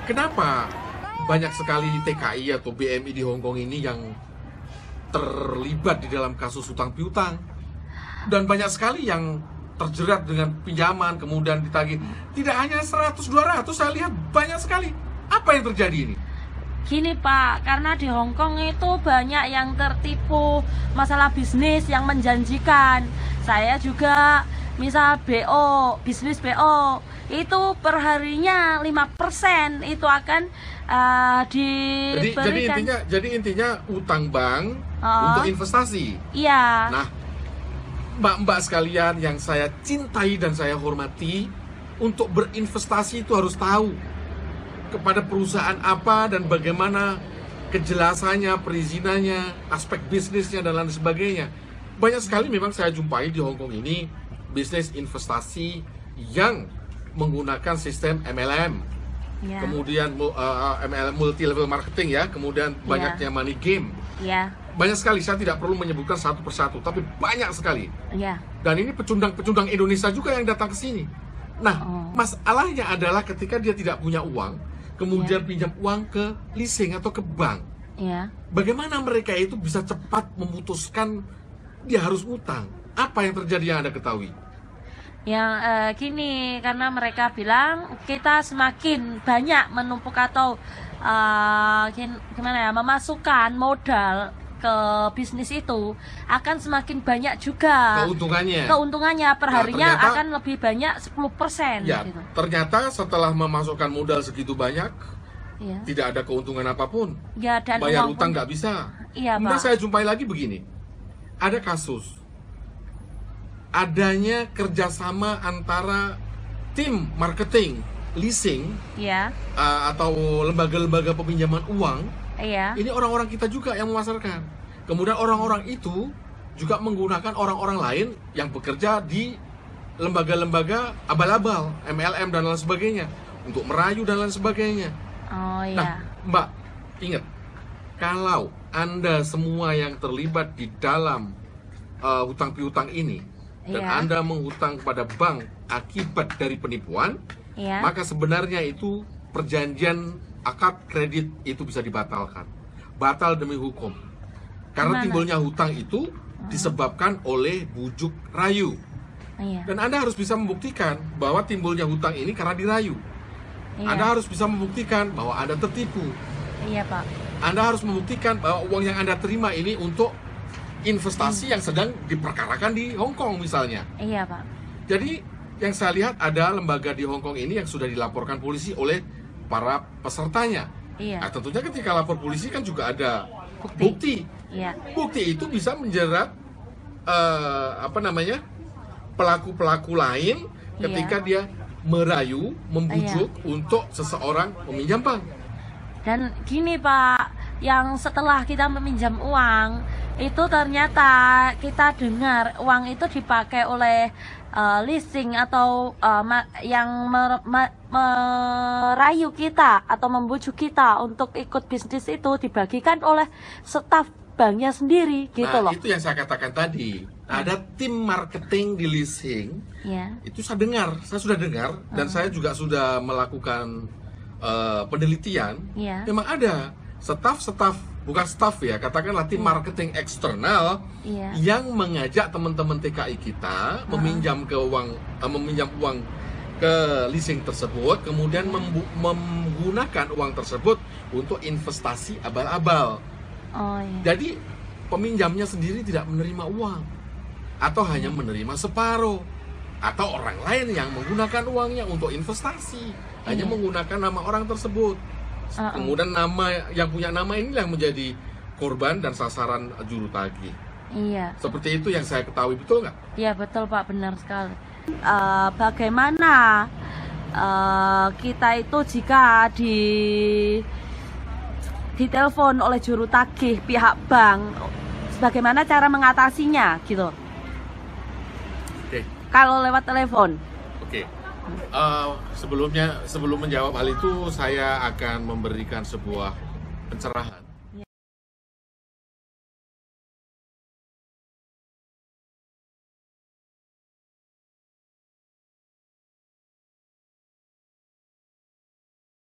kenapa banyak sekali TKI atau BMI di Hong Kong ini yang terlibat di dalam kasus hutang piutang, dan banyak sekali yang terjerat dengan pinjaman kemudian ditagih. Tidak hanya 100-200, saya lihat banyak sekali. Apa yang terjadi ini? Gini Pak, karena di Hong Kong itu banyak yang tertipu masalah bisnis yang menjanjikan. Saya juga misal BO, bisnis BO itu perharinya 5% itu akan diberikan. Jadi intinya utang bank untuk investasi. Iya. Nah, mbak-mbak sekalian yang saya cintai dan saya hormati, untuk berinvestasi itu harus tahu kepada perusahaan apa dan bagaimana kejelasannya, perizinannya, aspek bisnisnya dan lain sebagainya. Banyak sekali memang saya jumpai di Hong Kong ini bisnis investasi yang menggunakan sistem MLM, kemudian MLM multi level marketing ya, kemudian banyaknya money game. Banyak sekali, saya tidak perlu menyebutkan satu persatu, tapi banyak sekali. Dan ini pecundang-pecundang Indonesia juga yang datang ke sini. Nah, masalahnya adalah ketika dia tidak punya uang, kemudian pinjam uang ke leasing atau ke bank. Bagaimana mereka itu bisa cepat memutuskan dia harus utang? Apa yang terjadi yang Anda ketahui? Yang gini, karena mereka bilang kita semakin banyak menumpuk atau gimana ya, memasukkan modal ke bisnis itu akan semakin banyak juga keuntungannya perharinya akan lebih banyak 10% ya, gitu. Ternyata setelah memasukkan modal segitu banyak tidak ada keuntungan apapun dan bayar utang nggak bisa. Kemudian saya jumpai lagi begini, ada kasus adanya kerjasama antara tim marketing leasing atau lembaga-lembaga peminjaman uang. Ini orang-orang kita juga yang memasarkan. Kemudian orang-orang itu juga menggunakan orang-orang lain yang bekerja di lembaga-lembaga abal-abal, MLM dan lain sebagainya, untuk merayu dan lain sebagainya. Nah, Mbak, ingat, kalau Anda semua yang terlibat di dalam hutang piutang ini, dan Anda menghutang kepada bank akibat dari penipuan, maka sebenarnya itu perjanjian akad kredit itu bisa dibatalkan. Batal demi hukum. Karena timbulnya hutang itu disebabkan oleh bujuk rayu. Dan Anda harus bisa membuktikan bahwa timbulnya hutang ini karena dirayu. Anda harus bisa membuktikan bahwa Anda tertipu. Pak. Anda harus membuktikan bahwa uang yang Anda terima ini untuk investasi yang sedang diperkarakan di Hong Kong misalnya. Pak. Jadi yang saya lihat ada lembaga di Hong Kong ini yang sudah dilaporkan polisi oleh para pesertanya. Nah, tentunya ketika lapor polisi kan juga ada bukti. Bukti itu bisa menjerat pelaku-pelaku lain ketika dia merayu, membujuk untuk seseorang meminjam bank. Dan gini Pak, yang setelah kita meminjam uang itu ternyata kita dengar uang itu dipakai oleh leasing atau yang merayu kita atau membujuk kita untuk ikut bisnis itu dibagikan oleh staf banknya sendiri gitu loh. Itu yang saya katakan tadi. Ada tim marketing di leasing. Itu saya sudah dengar dan saya juga sudah melakukan penelitian. Memang ada staf, bukan staf ya, katakanlah tim marketing eksternal yang mengajak teman-teman TKI kita meminjam uang ke leasing tersebut, kemudian menggunakan uang tersebut untuk investasi abal-abal. Jadi peminjamnya sendiri tidak menerima uang atau hanya menerima separuh, atau orang lain yang menggunakan uangnya untuk investasi hanya menggunakan nama orang tersebut. Kemudian yang punya nama ini yang menjadi korban dan sasaran juru tagih. Seperti itu yang saya ketahui, betul nggak? Iya betul Pak, benar sekali. Bagaimana kita itu jika ditelepon oleh juru tagih pihak bank, bagaimana cara mengatasinya gitu? Kalau lewat telepon. Sebelum menjawab hal itu, saya akan memberikan sebuah pencerahan.